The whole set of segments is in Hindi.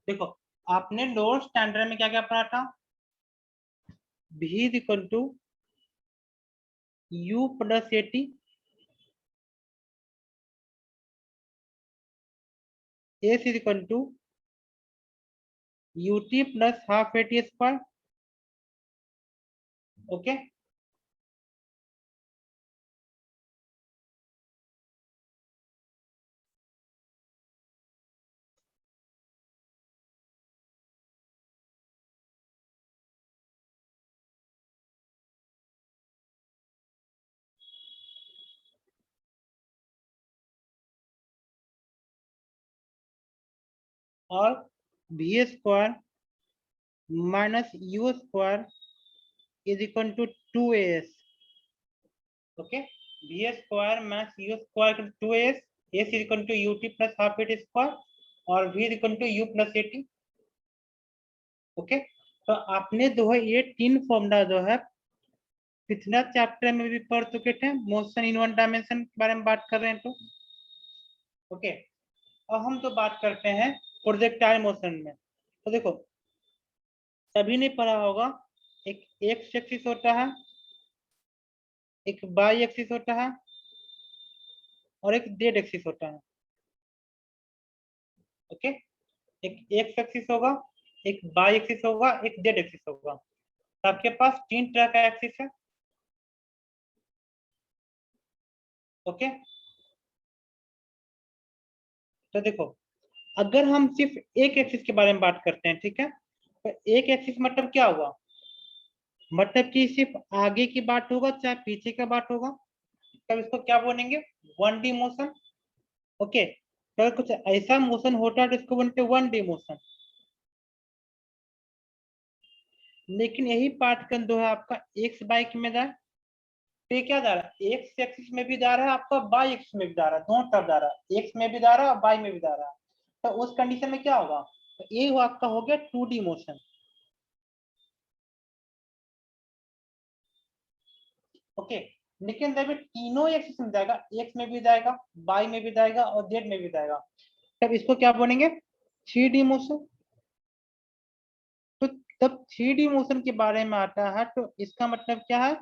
देखो आपने लोअर स्टैंडर्ड में क्या क्या पढ़ा था, v is equal to u plus a t, s is equal to u t plus half a t square. Okay, और v square minus u square is equal to 2as। Okay, v square minus u square 2as, s is equal to u t plus half a t square और v is equal to u plus a t. Okay, तो आपने जो है ये तीन फॉर्मूला जो है पिछला चैप्टर में भी पढ़ चुके थे, मोशन इन वन डायमेंशन के बारे में बात कर रहे हैं तो। ओके, अब हम तो बात करते हैं प्रोजेक्टाइल मोशन में। तो देखो सभी ने पढ़ा होगा, एक एक्स एक्सिस होता है, एक वाई एक्सिस होता है और एक जेड एक्सिस होता है। ओके, एक एक्स एक्सिस होगा, एक वाई एक्सिस होगा, एक जेड एक्सिस होगा। तो आपके पास तीन तरह का एक्सिस है। ओके, तो देखो अगर हम सिर्फ एक एक्सिस के बारे में बात करते हैं, ठीक है, तो एक एक्सिस मतलब क्या हुआ, मतलब कि सिर्फ आगे की बात होगा चाहे पीछे का बात होगा, तब इसको क्या बोलेंगे, वन डी मोशन। ओके, तो अगर कुछ ऐसा मोशन होता है तो इसको बोलते हैं वन डी मोशन। लेकिन यही पार्टिकल जो है आपका एक्स बाई में जा रहा है, तो ये क्या जा रहा है, एक्स एक्सिस में भी जा रहा है, आपका बाई एक्सिस में भी जा रहा है, दोनों तरफ जा रहा है, एक्स में भी जा रहा है और बाई में भी जा रहा है। तो उस कंडीशन में क्या होगा, तो ये आपका हो गया टू डी मोशन। ओके, लेकिन जब ये तीनों एक्सिस में जाएगा, एक्स में भी जाएगा, बाई में भी जाएगा और जेड में भी जाएगा, तब इसको क्या बोलेंगे, थ्री डी मोशन। तो तब थ्री डी मोशन के बारे में आता है तो इसका मतलब क्या है,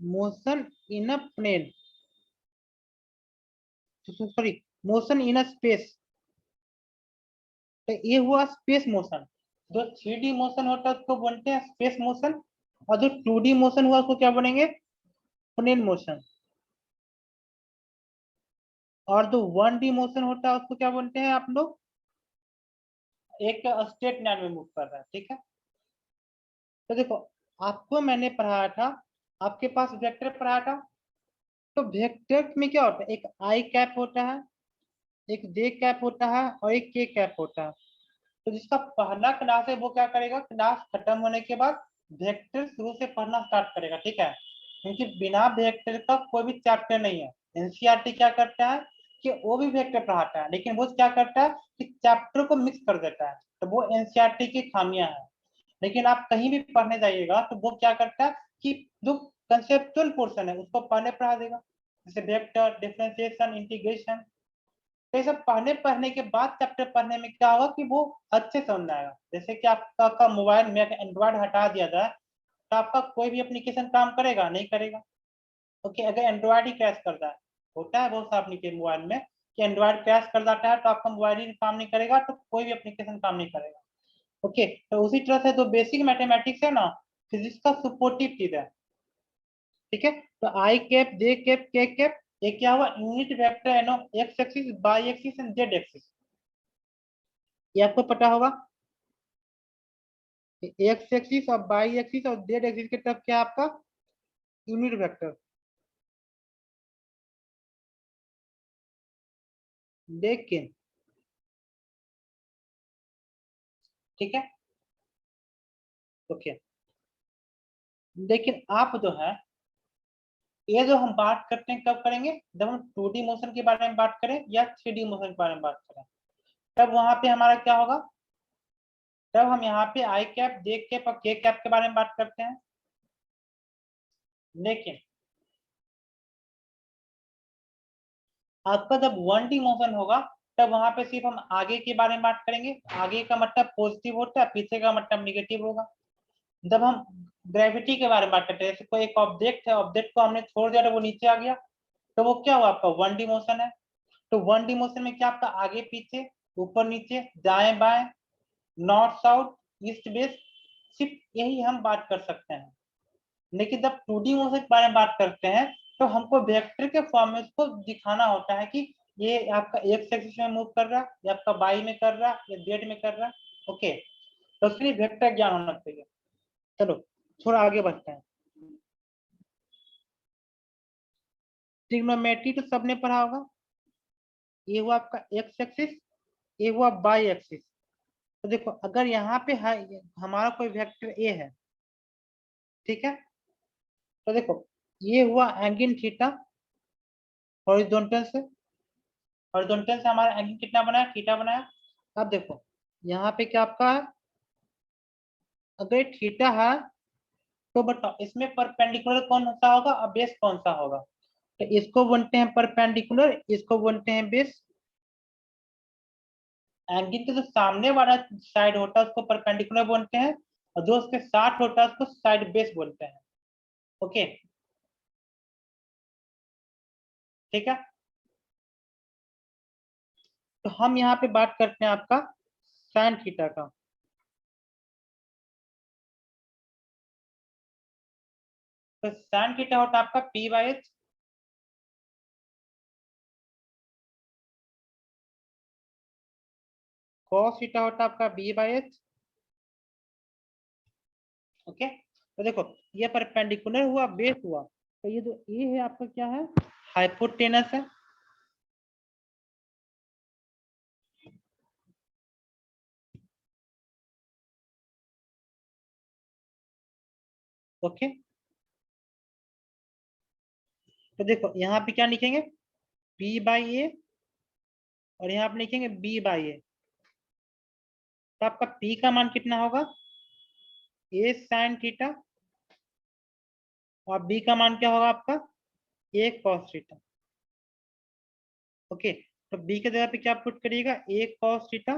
motion in a plane, sorry, motion in a space. तो ये हुआ स्पेस मोशन। जो थ्री डी मोशन होता है उसको बोलते हैं स्पेस मोशन, और जो टू डी मोशन हुआ उसको क्या बोलेंगे, प्लेन मोशन। और जो वन डी मोशन होता है उसको क्या बोलते हैं आप लोग, एक स्ट्रेट लाइन में मूव कर रहा है, ठीक है। तो देखो आपको मैंने पढ़ाया था, आपके पास वेक्टर पढ़ाया था, तो वेक्टर में क्या होता है, एक आई कैप होता है, एक जे कैप होता है और एक के कैप होता है। तो जिसका पहला क्लास है वो क्या करेगा, क्लास खत्म होने के बाद वेक्टर शुरू से पढ़ना स्टार्ट करेगा, ठीक है, क्योंकि बिना वेक्टर का कोई भी चैप्टर नहीं है। एनसीईआरटी क्या करता है कि वो भी वेक्टर पढ़ाता है, लेकिन वो क्या करता है कि चैप्टर को मिक्स कर देता है, तो वो एनसीईआरटी की खामियां हैं। लेकिन आप कहीं भी पढ़ने जाइएगा तो वो क्या करता है कि जो कंसेप्चुअल पोर्शन है उसको पहले पढ़ा देगा, जैसे वेक्टर, डिफरेंशिएशन, इंटीग्रेशन। तो ये सब पढ़ने के बाद चैप्टर पढ़ने में क्या होगा कि वो अच्छे समझ में आएगा। जैसे कि आपका मोबाइल में एंड्रॉइड हटा दिया जाए तो आपका कोई भी एप्लीकेशन काम करेगा, नहीं करेगा। ओके, अगर एंड्रॉइड ही क्रैश करता है, होता है बहुत सा एप्लीकेशन मोबाइल में कि एंड्रॉइड क्रैश कर जाता है तो आपका मोबाइल ही काम नहीं करेगा, तो कोई भी एप्लीकेशन काम नहीं करेगा। ओके, तो उसी तरह से जो बेसिक मैथमेटिक्स है ना, फिजिक्स का सपोर्टिव चीज है, ठीक है। तो I cap, J cap, K cap, ये क्या हुआ, यूनिट वेक्टर है no, X axis, Y axis and Z axis, ये आपको पता होगा। एक्स एक्सिस और बाई एक्सिस और जेड एक्सिस के तरफ क्या है आपका, यूनिट वेक्टर। लेकिन ठीक है, ओके, लेकिन आप जो है ये जो हम बात करते हैं कब करेंगे, जब हम टू डी मोशन के बारे में बात करें या थ्री डी मोशन के बारे में बात करें, तब वहां पे हमारा क्या होगा, तब हम यहाँ पे आई कैप, जे कैप और के कैप के बारे में बात करते हैं। लेकिन आपका जब वन डी मोशन होगा तब वहां पे सिर्फ हम आगे के बारे में बात करेंगे, आगे का मतलब पॉजिटिव होता है, पीछे का मतलब निगेटिव होगा। जब हम ग्रेविटी के बारे में बात करते हैं, जैसे कोई एक ऑब्जेक्ट है, ऑब्जेक्ट को हमने छोड़ दिया तो वो नीचे आ गया, तो वो क्या हुआ आपका 1D मोशन है। तो 1D मोशन में क्या आपका आगे पीछे, ऊपर नीचे, दाएं बाएं, नॉर्थ साउथ, ईस्ट वेस्ट, सिर्फ यही हम बात कर सकते हैं। लेकिन जब 2D मोशन के बारे में बात करते हैं तो हमको वेक्टर के फॉर्म में उसको दिखाना होता है कि ये आपका एक्स एक्सिस में मूव कर रहा है, या आपका वाई में कर रहा है, या जेड में कर रहा है। ओके, तो उसके लिए वेक्टर ज्ञान होना चाहिए। चलो थोड़ा आगे बढ़ते हैं। ट्रिग्नोमेट्री तो सबने पढ़ा होगा। ये हुआ आपका एक्स एक्सिस, ये हुआ वाई एक्सिस। तो देखो अगर यहाँ पे है हमारा कोई वेक्टर ए है, ठीक है, तो देखो ये हुआ एंगल थीटा, हॉरिजॉन्टल से, हॉरिजॉन्टल से हमारा एंगल कितना बनाया, थीटा बनाया। अब देखो यहाँ पे क्या आपका है, अगर थीटा है तो बताओ इसमें परपेंडिकुलर कौन सा होगा और बेस कौन सा होगा। तो इसको बोलते हैं परपेंडिकुलर, इसको बोलते हैं बेस। एंगल के जो सामने वाला साइड होता है उसको परपेंडिकुलर बोलते हैं, और जो उसके साथ होता है उसको साइड बेस बोलते हैं। ओके, ठीक है। तो हम यहाँ पे बात करते हैं आपका साइन थीटा का। तो साइन थीटा होता है आपका P/H, कॉस थीटा होता है आपका B/H। ओके, तो देखो ये परपेंडिकुलर हुआ, बेस हुआ, तो ये जो ए है आपका क्या है, हाइपोटेनस है। ओके, तो देखो यहाँ पे क्या लिखेंगे, P/A, और यहाँ पे लिखेंगे B/A। तो आपका P का मान कितना होगा, ए साइन थीटा, और B का मान क्या होगा आपका, ए कॉस थीटा। ओके, तो B की जगह पे क्या पुट करिएगा, ए कॉस थीटा,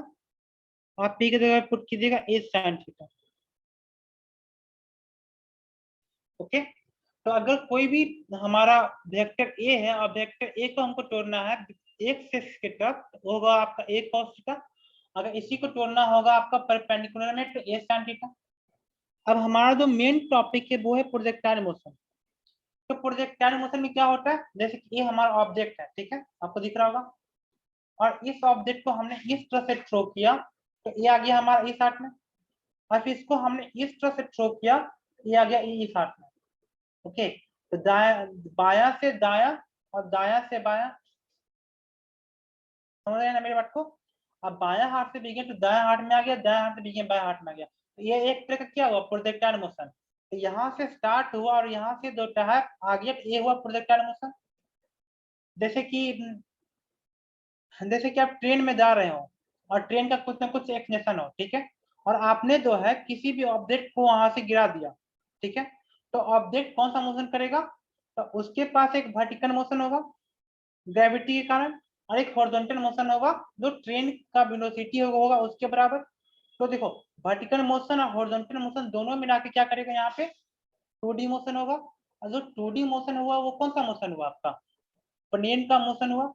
और P की जगह पे पुट कीजिएगा ए साइन थीटा। ओके, तो अगर कोई भी हमारा वेक्टर ए है और वेक्टर ए को हमको तोड़ना है एक्स एक्सिस की तरफ, तो होगा आपका ए कॉस थीटा। अगर इसी को तोड़ना होगा आपका परपेंडिकुलर में, तो ए साइन थीटा। अब हमारा जो मेन टॉपिक है वो है प्रोजेक्टाइल मोशन। तो प्रोजेक्टाइल मोशन में क्या होता है, जैसे कि ये हमारा ऑब्जेक्ट है, ठीक है, आपको दिख रहा होगा, और इस ऑब्जेक्ट को हमने इस तरह से थ्रो किया तो ये आ गया हमारा इस हाथ में, और फिर इसको हमने इस तरह से थ्रो किया, ये आ गया इस हाथ में। ओके, तो दाया, बाया से दाया और दाया से बाया, समझ रहे हैं ना मेरी बात को। अब बाया हाथ से बिगे तो दाया हाथ में आ गया, दाया हाथ से बिगे बाया हाथ में आ गया, तो ये एक तरह का क्या हुआ, प्रोजेक्टाइल मोशन। तो यहाँ से स्टार्ट हुआ और यहाँ से दो है आ गया, तो ये हुआ प्रोजेक्टाइल मोशन। जैसे कि आप ट्रेन में जा रहे हो और ट्रेन का कुछ ना कुछ एक्सटेंशन हो, ठीक है, और आपने जो है किसी भी ऑब्जेक्ट को वहां से गिरा दिया, ठीक है, तो ऑब्जेक्ट कौन सा मोशन करेगा, तो उसके पास एक वर्टिकल मोशन होगा ग्रेविटी के कारण, और एक हॉरिजॉन्टल मोशन होगा जो ट्रेन का वेलोसिटी होगा उसके बराबर। तो देखो वर्टिकल मोशन और हॉरिजॉन्टल मोशन दोनों मिला के क्या करेगा, यहाँ पे 2D मोशन होगा। और जो 2D मोशन हुआ वो कौन सा मोशन हुआ आपका, प्लेन का मोशन हुआ।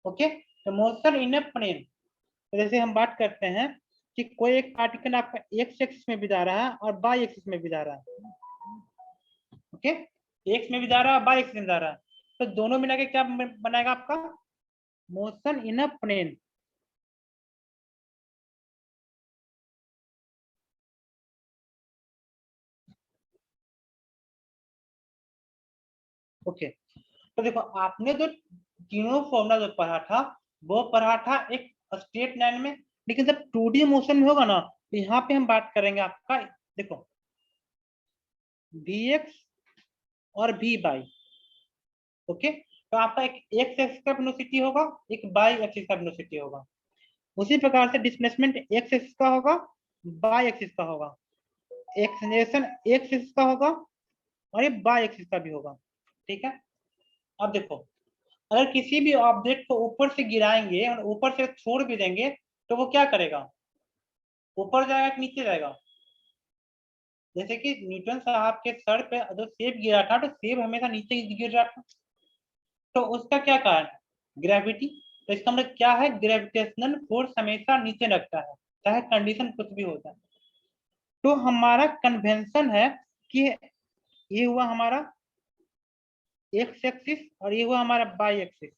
ओके, तो मोशन इन ए प्लेन। तो जैसे हम बात करते हैं कि कोई एक पार्टिकल आपका एक्स एक्सिस में भी जा रहा है और वाई एक्सिस में भी जा रहा है। ओके, एक्स में भी जा रहा है, वाई एक्सिस में जा रहा है, तो दोनों मिला के क्या बनाएगा आपका, motion in a plane. Okay, तो देखो आपने जो तीनों फॉर्मूला जो पढ़ा था वो पढ़ा था एक स्ट्रेट लाइन में, लेकिन जब 2D मोशन में होगा ना तो यहाँ पे हम बात करेंगे आपका, देखो Vx और Vy। ओके, तो आपका एक एक्स एक्सिस का वेलोसिटी होगा, एक वाई एक्सिस का वेलोसिटी होगा। उसी प्रकार से डिस्प्लेसमेंट एक्स एक्सिस का होगा, वाई एक्सिस का होगा, एक्सेलरेशन एक्स एक्सिस का होगा, और ये वाई एक्सिस का भी होगा। ठीक है, अब देखो अगर किसी भी ऑब्जेक्ट को ऊपर से गिराएंगे और ऊपर से छोड़ भी देंगे तो वो क्या करेगा, ऊपर जाएगा कि नीचे जाएगा। जैसे कि न्यूटन साहब के सर पे जो सेब गिरा था तो सेब हमेशा नीचे गिर रहा था, तो उसका क्या कारण है, ग्रेविटी। तो इसका मतलब क्या है, ग्रेविटेशनल फोर्स हमेशा नीचे रखता है चाहे कंडीशन कुछ भी होता है। तो हमारा कन्वेंशन है कि ये हुआ हमारा एक्स एक्सिस और ये हुआ हमारा वाई एक्सिस।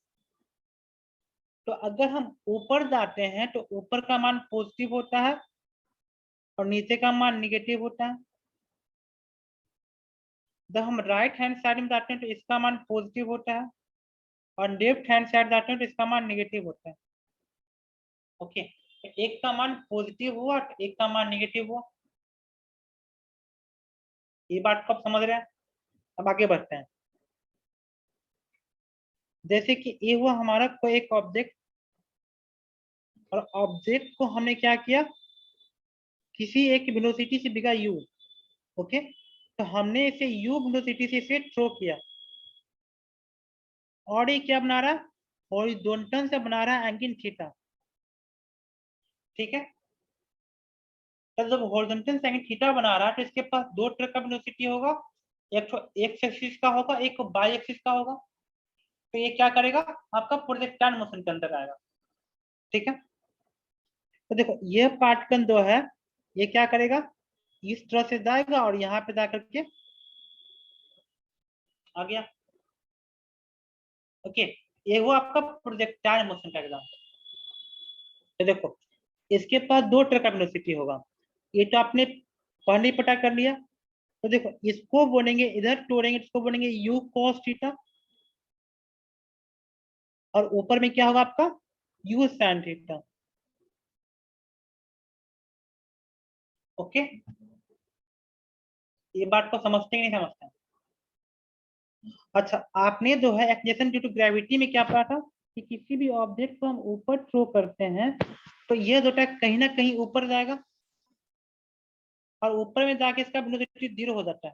तो अगर हम ऊपर जाते हैं तो ऊपर का मान पॉजिटिव होता है और नीचे का मान निगेटिव होता है। जब हम राइट हैंड साइड में जाते हैं तो इसका मान पॉजिटिव होता है और लेफ्ट हैंड साइड जाते हैं तो इसका मान निगेटिव होता है। ओके, एक का मान पॉजिटिव हुआ तो एक का मान निगेटिव हुआ। ये बात को आप समझ रहे हैं। अब आगे बढ़ते हैं। जैसे कि ये हुआ हमारा कोई एक ऑब्जेक्ट और ऑब्जेक्ट को हमने क्या किया, किसी एक वेलोसिटी से दिखा u। ओके, तो हमने इसे u वेलोसिटी से इसे थ्रो किया और ये क्या बना रहा है, हॉरिजॉन्टल से बना रहा है एंगल थीटा। ठीक है, तो जब हॉरिजॉन्टल से एंगल थीटा बना रहा है तो इसके पास दो तरह का वेलोसिटी होगा, एक तो एक्स एक्सिस का होगा, एक वाई एक्सिस का होगा। तो ये क्या करेगा, आपका प्रोजेक्टाइल मोशन के अंदर आएगा। ठीक है, तो देखो ये पार्टिकल जो है ये क्या करेगा, इस तरह से जाएगा और यहाँ पे जाकर के आ गया। ओके, ये वो आपका प्रोजेक्टाइल मोशन का एग्जाम्पल। तो देखो इसके पास दो तरह का वेलोसिटी होगा, ये तो आपने पहले ही पता कर लिया। तो देखो इसको बोलेंगे, इधर तोड़ेंगे इसको बोलेंगे यू कॉस थीटा और ऊपर में क्या होगा आपका यू साइन थीटा। ओके, ये बात को समझते कि नहीं समझते। अच्छा, आपने जो है एक्सेलरेशन ड्यू टू ग्रेविटी में क्या पढ़ा था कि किसी भी ऑब्जेक्ट को हम ऊपर थ्रो करते हैं तो यह जो है कहीं ना कहीं ऊपर जाएगा और ऊपर में जाके इसका वेलोसिटी जीरो हो जाता है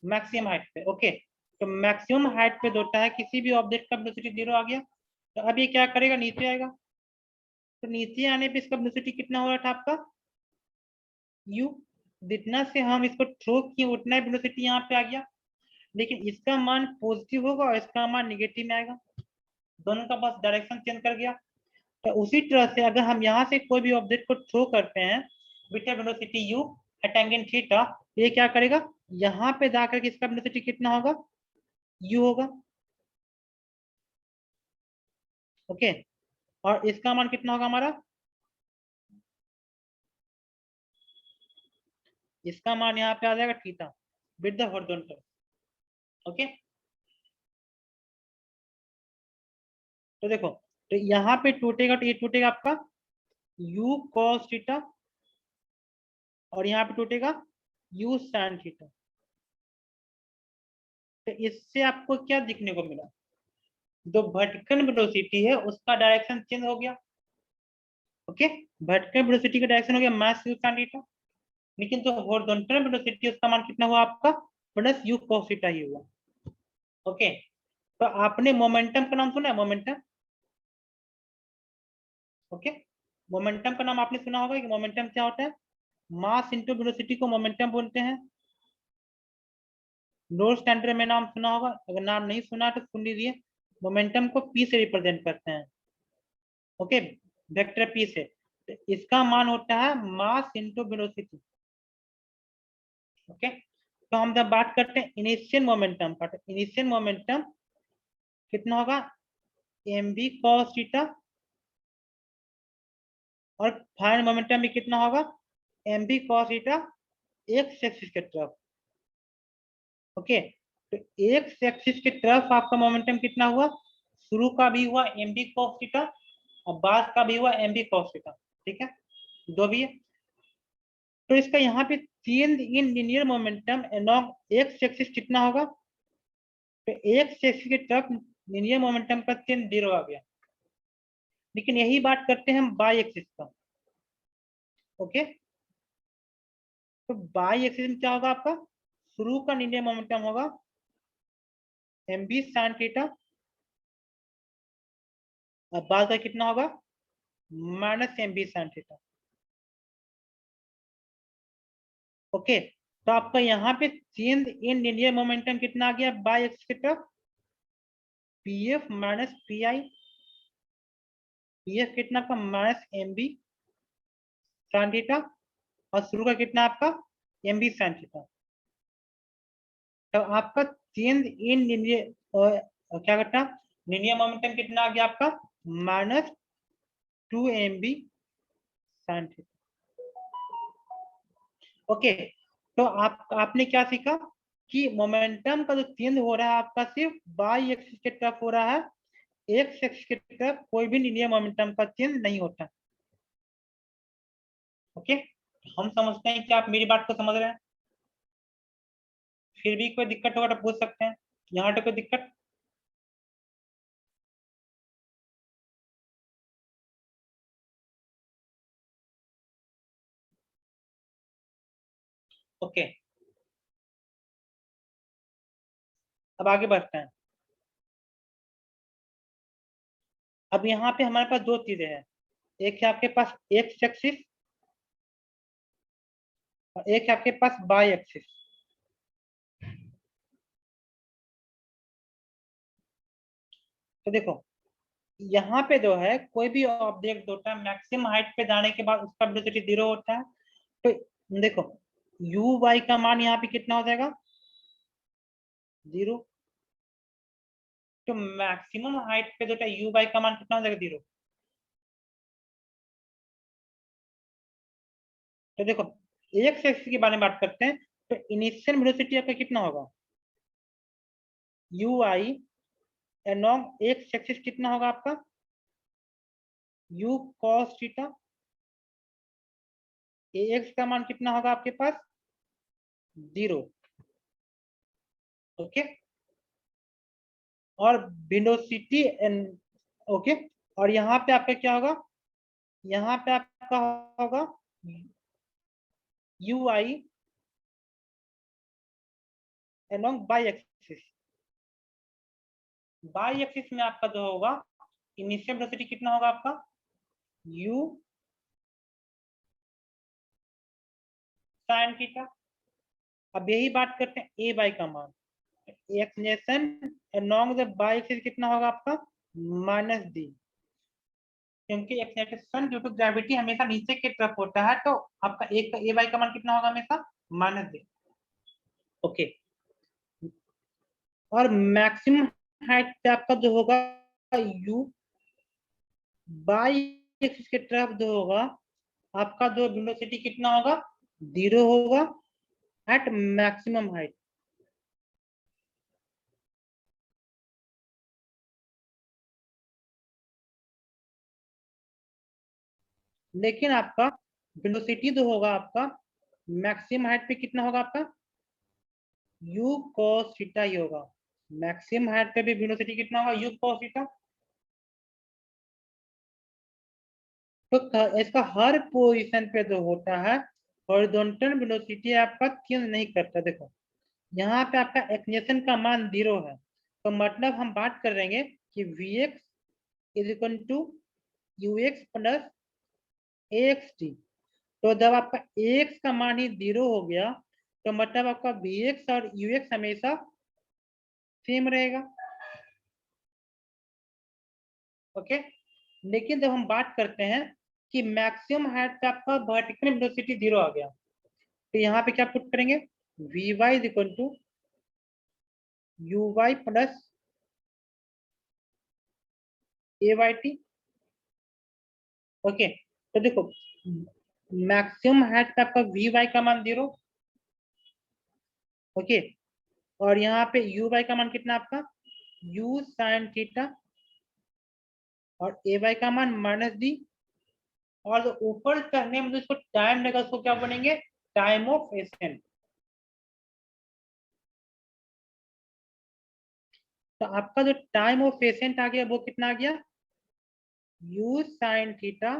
मैक्सिमम हाइट पे। ओके, तो मैक्सिमम हाइट पे होता है किसी भी ऑब्जेक्ट का वेलोसिटी जीरो आ गया, तो अब ये क्या करेगा, नीचे आएगा। तो नीचे आने पे इसका वेलोसिटी कितना हो रहा था आपका u, जितना से हम इसको थ्रो किए उतना वेलोसिटी यहाँ पे आ गया, लेकिन इसका मान पॉजिटिव होगा और इसका मान निगेटिव में आएगा, दोनों का बस डायरेक्शन चेंज कर गया। तो उसी तरह से अगर हम यहाँ से कोई भी ऑब्जेक्ट को थ्रो करते हैं with velocity u at angle theta, ये क्या करेगा, यहाँ पे जाकर के इसका वेलोसिटी कितना होगा, u होगा। ओके, और इसका मान कितना होगा हमारा, इसका मान यहाँ पे आ जाएगा theta with the horizontal. Okay, तो देखो तो यहाँ पे टूटेगा तो ये टूटेगा आपका u cos थीटा और यहाँ पे टूटेगा u sin थीटा। तो इससे आपको क्या दिखने को मिला, जो वर्टिकल वेलोसिटी है उसका डायरेक्शन चेंज हो गया। ओके, वर्टिकल वेलोसिटी का डायरेक्शन हो गया मास u sin थीटा, लेकिन जो हॉरिजॉन्टल वेलोसिटी उसका मान कितना हुआ आपका प्लस u cos थीटा ही हुआ। ओके, तो आपने मोमेंटम का नाम सुना है, मोमेंटम। ओके, मोमेंटम का नाम आपने सुना होगा कि मोमेंटम क्या होता है, मास इंटू वेलोसिटी को मोमेंटम बोलते हैं। लोअर स्टैंडर्ड में नाम सुना होगा, अगर नाम नहीं सुना तो सुन लीजिए। मोमेंटम को पी से रिप्रेजेंट करते हैं। ओके, वेक्टर पी से, तो इसका मान होता है मास इंटू वेलोसिटी। ओके, तो हम जब बात करते हैं इनिशियल मोमेंटम का, तो इनिशियल मोमेंटम कितना होगा, एम बी कॉस थीटा, और फाइनल मोमेंटम भी कितना होगा, m v cos theta X axis के तरफ। ओके, तो एक्स एक्सिस के तरफ आपका मोमेंटम कितना हुआ, शुरू का भी हुआ एम बी कॉस थीटा और बाद का भी हुआ एम बी कॉस थीटा। ठीक है, दो भी है। तो इसका यहाँ पे change in linear momentum along X axis कितना होगा, तो एक्स एक्सिस की तरफ लीनियर मोमेंटम का चेंज जीरो आ गया। लेकिन यही बात करते हैं हम बाई एक्सिस का। ओके, तो बाई एक्सिस में क्या होगा आपका, शुरू का लीनियर मोमेंटम होगा एम बी साइन थीटा अब बाद का कितना होगा minus m v sine theta. Okay, तो आपका यहाँ पे चेंज इन लिनियर मोमेंटम कितना आ गया बाय एक्स की तरफ, P F minus P I, P F कितना का minus m v sine theta, और शुरू का कितना आपका एम बी साइन थीटा। तो आपका चेंज इन लिनियर क्या करता लिनियर मोमेंटम कितना आ गया आपका minus 2 mb sign theta. Okay, तो आपने क्या सीखा कि मोमेंटम का जो चेंज हो रहा है आपका सिर्फ बाई एक्सिस की तरफ हो रहा है, एक्स एक्सिस की तरफ कोई भी लिनियर मोमेंटम का चेंज नहीं होता। ओके, हम समझते हैं कि आप मेरी बात को समझ रहे हैं। फिर भी कोई दिक्कत होगा तो पूछ सकते हैं, यहाँ तो कोई दिक्कत। ओके, अब आगे बढ़ते हैं। अब यहाँ पे हमारे पास दो चीजें हैं, एक है आपके पास एक्स एक्सिस और एक है आपके पास बाई एक्सिस। तो देखो यहाँ पे जो है कोई भी ऑब्जेक्ट होता है मैक्सिमम हाइट पे जाने के बाद उसका वेलोसिटी 0 होता है। तो देखो यू वाई का मान यहाँ पे कितना हो जाएगा 0। तो मैक्सिमम हाइट पे जो है यू वाई का मान कितना हो जाएगा 0। तो देखो एक्स एक्सिस के बारे में बात करते हैं, तो इनिशियल वेलोसिटी आपका कितना होगा you I along x axis कितना होगा आपका यू कॉस थीटा। एक्स का मान कितना होगा आपके पास 0। ओके, और वेलोसिटी एंड ओके, और यहाँ पे आपका क्या होगा यहाँ पे आपका होगा you I along by axis. Y axis में आपका जो होगा इनिशियल वेलोसिटी कितना होगा आपका यू साइन थीटा। अब यही बात करते हैं ए बाई का मान, acceleration along the Y axis कितना होगा आपका माइनस डी, क्योंकि एक्सेलरेशन ड्यू टू ग्रेविटी हमेशा नीचे की तरफ होता है, तो आपका एक ए बाई का मान कितना होगा हमेशा माइनस डी। ओके, और मैक्सिमम हाइट पे आपका जो होगा यू बाई एक्सिस की तरफ जो होगा आपका जो वेलोसिटी कितना होगा 0 होगा एट मैक्सिमम हाइट। लेकिन आपका वेलोसिटी जो होगा आपका मैक्सिमम हाइट पे कितना होगा आपका यू cos थीटा ही होगा। मैक्सिमम हाइट पे भी वेलोसिटी कितना होगा यू cos थीटा। तो इसका हर पोजीशन पे जो होता है हॉरिजॉन्टल वेलोसिटी आपका चेंज नहीं करता। देखो यहाँ पे आपका एक्सलेशन का मान 0 है, तो मतलब हम बात कर रहे हैं कि v x is equal to u x plus a x t. तो जब आपका एक्स का मान ही 0 हो गया तो मतलब आपका वी एक्स और यू एक्स हमेशा सेम रहेगा। ओके, लेकिन जब हम बात करते हैं कि मैक्सिमम हाइट पे आपका वर्टिकल वेलोसिटी 0 आ गया, तो यहाँ पे क्या पुट करेंगे v y is equal to u y plus a y t. Okay, तो देखो मैक्सिमम हाइट पे आपका वी वाई का मान 0। ओके, और यहाँ पे यू वाई का मान कितना आपका यू साइन थीटा, और ए वाई का मान माइनस डी, और जो ऊपर चढ़ने में जिसको टाइम लगा उसको क्या बनेंगे टाइम ऑफ एसेंट। तो आपका जो टाइम ऑफ एसेंट आ गया वो कितना आ गया you sine theta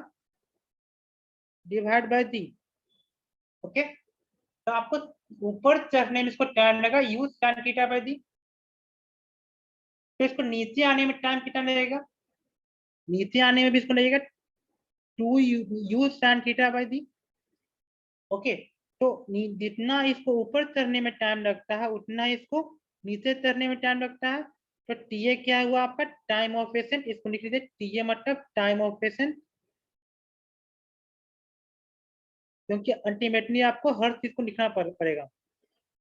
divide by D. Okay, तो आपको ऊपर चढ़ने में इसको टाइम लगा you sine theta by D, तो इसको नीचे आने में टाइम कितना लगेगा नीचे आने में भी इसको लगेगा 2u sin theta by g. Okay, तो जितना इसको ऊपर चढ़ने में टाइम लगता है उतना इसको नीचे चढ़ने में टाइम लगता है। तो टीए क्या हुआ आपका, टाइम ऑफ पेशेंट, इसको लिख लीजिए टीए मतलब टाइम ऑफ पेशेंट, क्योंकि अल्टीमेटली आपको हर चीज को लिखना पड़ेगा।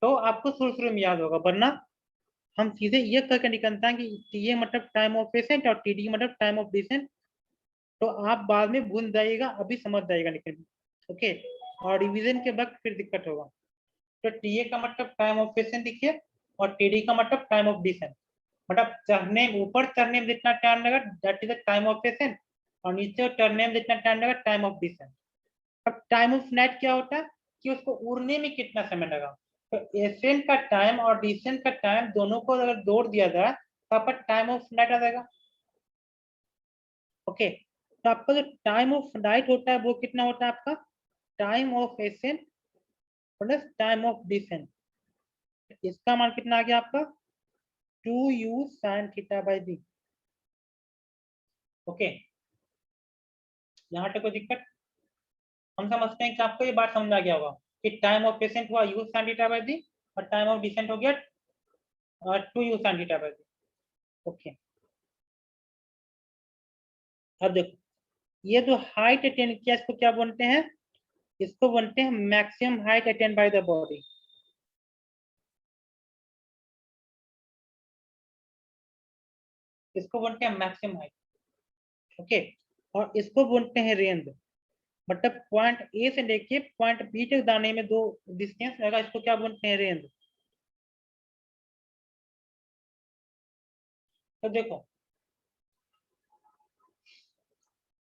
तो आपको शुरू शुरू में याद होगा, वरना हम सीधे ये करके निकलता है कि टीए मतलब टाइम ऑफ पेशेंट और टीडी मतलब टाइम ऑफ डिसेंट। तो आप बाद में भूल जाइएगा, अभी समझ जाइएगा लेकिन। ओके, और रिवीजन के वक्त फिर दिक्कत होगा। तो टीए का मतलब टाइम ऑफ पेशेंट लिखिए, और टीडी का मतलब टाइम ऑफ डिसेंट। मतलब चढ़ने ऊपर चढ़ने में जितना टाइम लगा that is the time of patient, और नीचे चढ़ने में जितना टाइम लगा टाइम ऑफ डिसेंट। अब टाइम ऑफ फ्लाइट क्या होता है कि उसको उड़ने में कितना समय लगा। तो एसेंट का टाइम और डिसेंट का टाइम दोनों को अगर जोड़ दिया जाए तो आपका टाइम ऑफ फ्लाइट आ जाएगा। ओके, तो आपका जो टाइम ऑफ फ्लाइट होता है वो कितना होता है आपका, time of ascent plus time of descent. इसका मान कितना आ गया आपका, 2u sin theta by g. Okay, यहाँ तक कोई दिक्कत? हम समझते हैं कि आपको ये बात समझ आ गया होगा कि टाइम ऑफ पेशेंट हुआ u sin थीटा बाई दी, और टाइम ऑफ डिसेंट हो गया 2u sin theta by g. Okay, अब देखो, ये जो हाइट अटेन किया इसको क्या बोलते हैं, इसको बोलते हैं maximum height attain by the body. इसको बोलते हैं मैक्सिमम हाइट। ओके, और इसको बोलते हैं रेंज। मतलब पॉइंट ए से लेके पॉइंट बी तक जाने में जो डिस्टेंस रहेगा इसको क्या बोलते हैं, रेंज। तो देखो,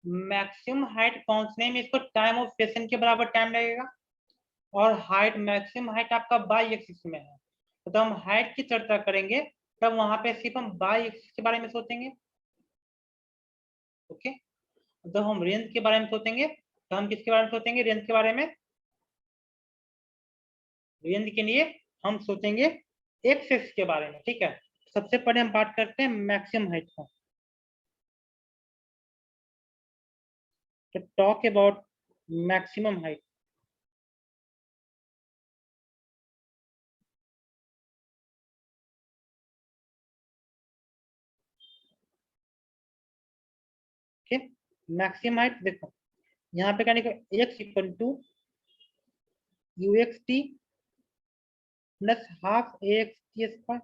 मैक्सिमम हाइट पहुंचने में इसको टाइम ऑफ पेशेंट के बराबर टाइम लगेगा, और हाइट मैक्सिमम हाइट आपका बाई एक्सिस में है। तो हम हाइट की चर्चा करेंगे तब वहां पे सिर्फ हम बाई एक्सिस के बारे में सोचेंगे। ओके, जब हम रेंज के बारे में सोचेंगे तो हम किसके बारे में सोचेंगे, रेंज के बारे में। रेंज के लिए हम सोचेंगे एक्सेस के बारे में, ठीक है। सबसे पहले हम बात करते हैं मैक्सिमम हाइट का। तो टॉक अबाउट मैक्सिमम हाइट। ठीक, मैक्सिमम हाइट देखो, यहाँ पे क्या लिखा, x equal to u x t plus half a x t square.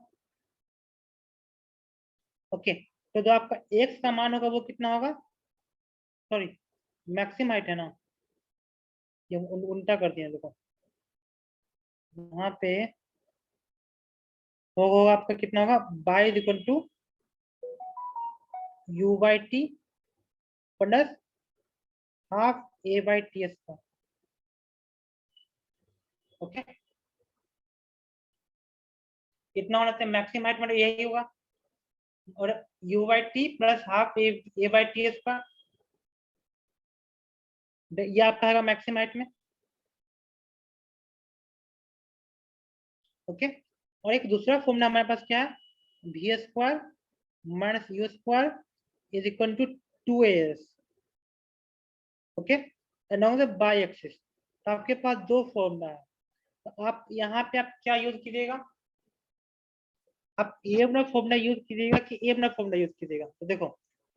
Okay, तो जो आपका एक्स का मान होगा वो कितना होगा, सॉरी मैक्सिमम हाइट है ना, ये उल्टा कर दिया देखो, वहां पे होगा आपका कितना होगा, y equal to u y t plus half a y t square. Okay, कितना होना चाहिए मैक्सिमम हाइट, मतलब यही होगा, और u y t plus half a y t square, ये आपका है मैक्सिमम हाइट में। ओके, और एक दूसरा फॉर्मूला हमारे पास क्या है, v square minus u square is equal to 2as। Okay, along the Y axis. तो आपके पास दो फॉर्मूला है, तो आप यहाँ पे आप क्या यूज कीजिएगा, आप ए अपना फॉर्मूला यूज कीजिएगा कि ए अपना फॉर्मूला यूज कीजिएगा। तो देखो,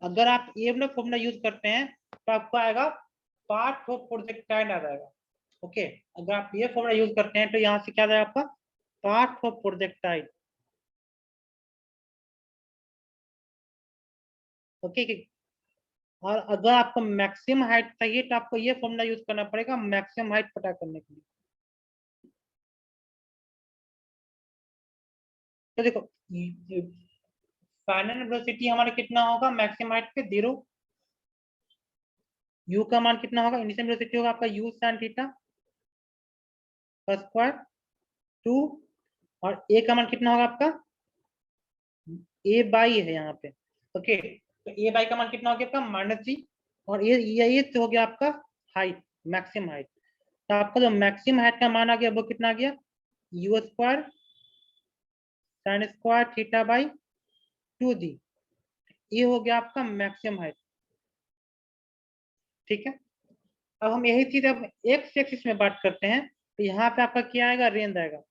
अगर आप ए अपना फॉर्मूला यूज करते हैं तो आपको आएगा पार्ट ऑफ प्रोजेक्टाइल आ जाएगा। ओके, अगर आप ये फॉर्मूला यूज करते हैं तो यहाँ से क्या आ जाएगा आपका, पार्ट ऑफ प्रोजेक्टाइल। ओके, और अगर आपको मैक्सिमम हाइट चाहिए तो आपको ये फॉर्मूला यूज करना पड़ेगा मैक्सिमम हाइट पता करने के लिए। तो देखो, फाइनल वेलोसिटी हमारा कितना होगा मैक्सिमम हाइट पे, 0। यू का मान कितना होगा, इनिशियल वेलोसिटी होगा आपका यू sin थीटा का स्क्वायर 2, और ए का मान कितना होगा आपका, ए बाई है यहाँ पे। ओके, तो ए बाई का मान कितना हो गया आपका, -g, और ये तो हो गया आपका हाइट, मैक्सिमम हाइट। तो आपका जो मैक्सिमम हाइट का मान आ गया वो कितना आ गया, you square sin square theta by 2g। ये हो गया आपका मैक्सिमम हाइट। ठीक है। अब हम यही चीज अब एक्स एक्सिस में बात करते हैं, तो यहाँ पे आपका क्या आएगा, रेंज आएगा।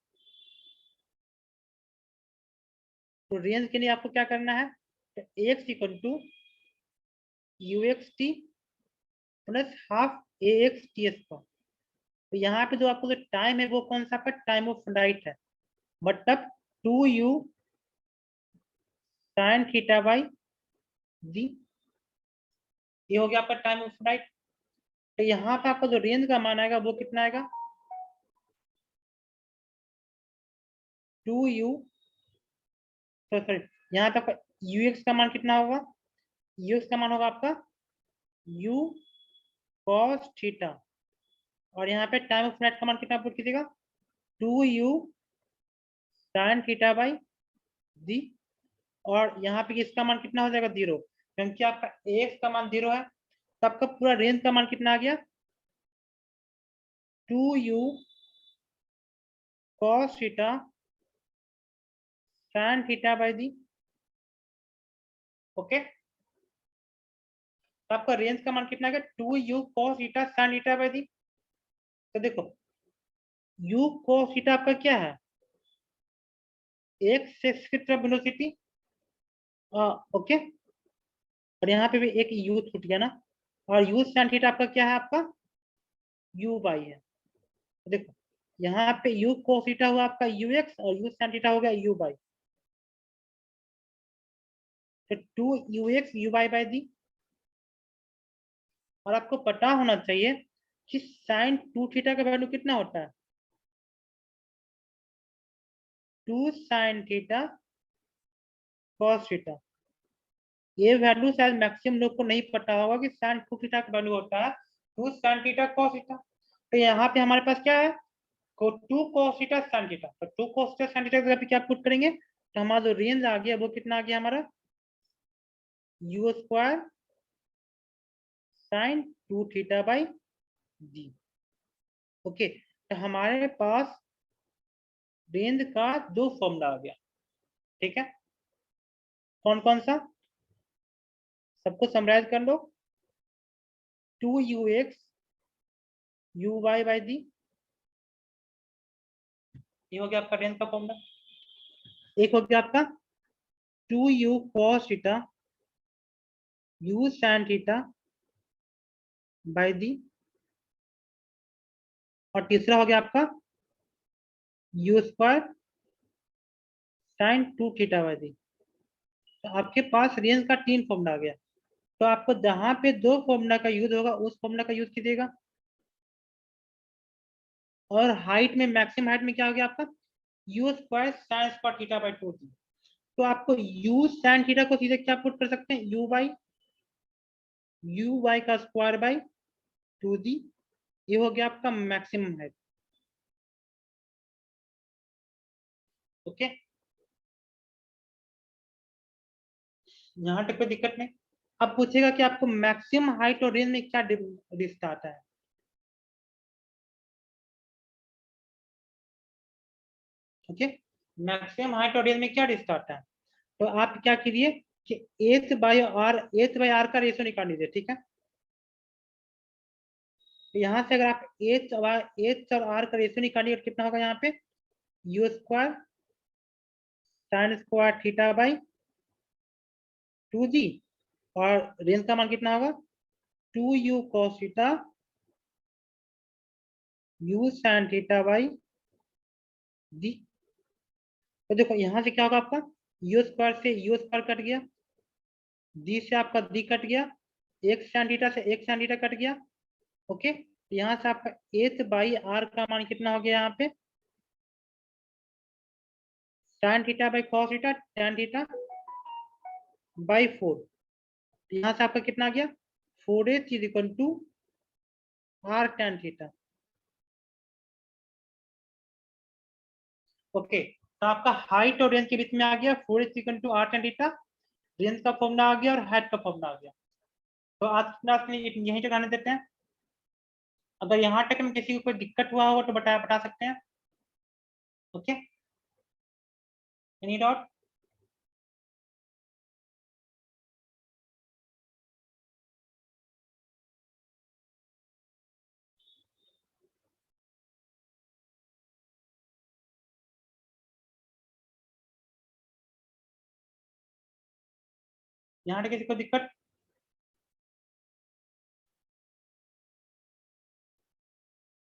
तो रेंज के लिए आपको क्या करना है, तो x equal to u x t plus half a x t square. तो यहाँ पे जो आपको जो टाइम है वो कौन सा आपका टाइम ऑफ फ्लाइट है, मतलब 2u साइन थीटा बाई जी, ये हो गया आपका टाइम ऑफ फ्लाइट। तो यहाँ पे आपका जो रेंज का मान आएगा वो कितना आएगा, 2u, सॉरी, यहाँ पे आपका ux का मान कितना होगा, ux का मान होगा आपका u cos थीटा, और यहाँ पे टाइम ऑफ फ्लाइट का मान कितना पुट कीजिएगा, 2u साइन थीटा बाई जी, और यहाँ पे इसका मान कितना हो जाएगा, 0, क्योंकि आपका एक्स का मान 0 है। तो आपका पूरा रेंज का मान कितना आ गया, 2u cos theta tan theta by g. Okay, तो आपका रेंज का मान कितना आ गया, 2u cos theta tan theta by दी। तो देखो u cos थीटा आपका क्या है, एक्स एक्स की तरफ वेलोसिटी, ओके, और यहाँ पे भी एक u छूट गया ना, और u tan थीटा आपका क्या है, आपका u बाई है। तो देखो यहाँ पे u cos थीटा हुआ आपका ux, और u tan थीटा हो गया u बाई, तो 2ux u बाई दी। और आपको पता होना चाहिए कि साइन 2 थीटा का वैल्यू कितना होता है, 2 साइन थीटा कॉस थीटा। ये वैल्यू शायद मैक्सिमम लोग को नहीं पता होगा कि साइन 2 थीटा का वैल्यू होता है 2 साइन थीटा कॉस थीटा। तो यहाँ पे हमारे पास क्या है, को 2 cos थीटा sin थीटा, तो 2 cos थीटा sin थीटा की जगह पे क्या पुट करेंगे, तो हमारा जो रेंज आ गया वो कितना आ गया हमारा, u square sin 2 theta by g. Okay, तो हमारे पास रेंज का दो फॉर्मूला आ गया, ठीक है। कौन कौन सा, सबको समराइज कर लो, 2ux u y by the, ये हो गया आपका रेंज का फॉर्मूला। एक हो गया आपका 2u cos theta u sin theta by दी, और तीसरा हो गया आपका u square sin 2 theta by दी। तो आपके पास रेंज का तीन फॉर्मूला आ गया। तो आपको जहां पे दो फॉर्मूला का यूज होगा उस फॉर्मूला का यूज कीजिएगा। और हाइट में, मैक्सिमम हाइट में क्या हो गया आपका, u square sine square theta by 2 दी। तो आपको u साइन थीटा को सीधे क्या पुट कर सकते हैं, u बाई का स्क्वायर बाई 2 दी, ये हो गया आपका मैक्सिमम हाइट। ओके, यहाँ तक कोई दिक्कत नहीं। अब पूछेगा कि आपको मैक्सिमम हाइट और रेंज में क्या रिश्ता आता है। ओके, मैक्सिमम हाइट और रेंज में क्या रिश्ता आता है, तो आप क्या कीजिए कि एच बाई आर का रेशो निकाल लीजिए, ठीक है। तो यहाँ से अगर आप एच और आर का रेशो निकालिए तो कितना होगा, यहाँ पे you square sine square theta by 2 जी, और रेंज का मान कितना होगा, 2u cos theta u sin theta by जी। तो देखो यहाँ से क्या होगा आपका, u स्क्वायर से u स्क्वायर कट गया, जी से आपका डी कट गया, एक sin थीटा से एक sin थीटा कट गया। ओके, यहाँ से आपका एच बाई आर का मान कितना हो गया, यहाँ पे tan theta by cos theta tan theta by 4। यहाँ से आपका कितना आ गया, 4h is equal to R tan theta. Okay, तो आपका हाइट और रेंज के बीच में आ गया 4h equal to R tan theta, range का फॉर्मूला आ गया और हाइट का फॉर्मूला आ गया। तो आज क्लास में यहीं तक आने देते हैं। अगर यहाँ तक में किसी को कोई दिक्कत हुआ होगा तो बता सकते हैं। Okay, any doubt. यहाँ किसी को दिक्कत